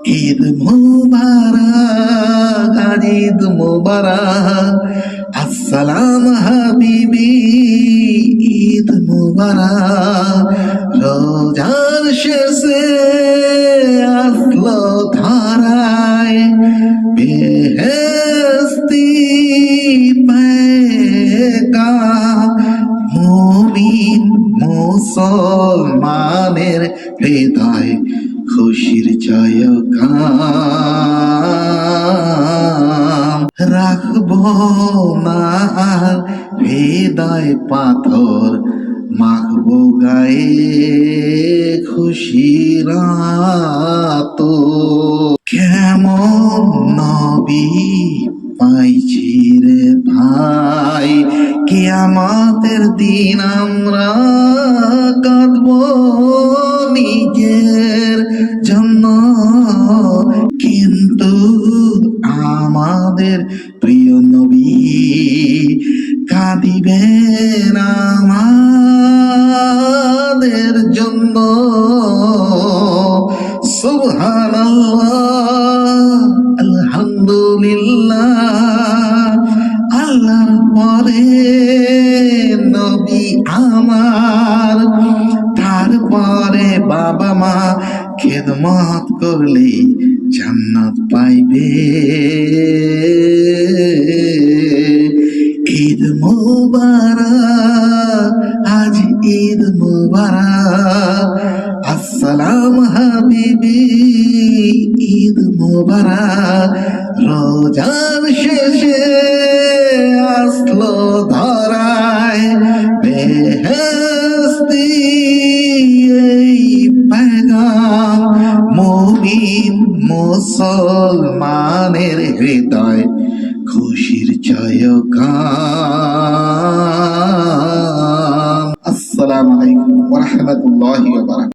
ঈদ মুবারক, আজ ঈদ মুবারক, আসসালাম হাবিবি, ঈদ মুবারক। রোজার শেষে আসলো ধরায় বেহেশতি পেগাম। মুমিন মুসলমানের হৃদয় খুশির জয়গান। রাখবো না আর হৃদয় পাথর, মাখবো গায়ে খুশির আতর। কেমন নবী পাইছি রে ভাই, কিয়ামতের দিন আমরা কাঁদবো নিজের জন্য, কিন্তু আমাদের প্রিয় নবী কাঁদিবেন আমাদের জন্য। সুবহানাল্লাহ, আলহামদুলিল্লাহ, আল্লাহর পরে নবী আমার, তারপরে বাবা মা খেদমত করলে জান্নাত পাইবে। ঈদ মুবারক, আজ ঈদ মুবারক, আসসালাম হাবিবি, ঈদ মুবারক। রোজার শেষে আসলো ধরায় বেহেশতি এই পেগাম। মুমিন মুসলমানের হৃদয় খুশির জয়গান। আসসালামু আলাইকুম ওয়া রাহমাতুল্লাহি ওয়া বারাকাতুহু।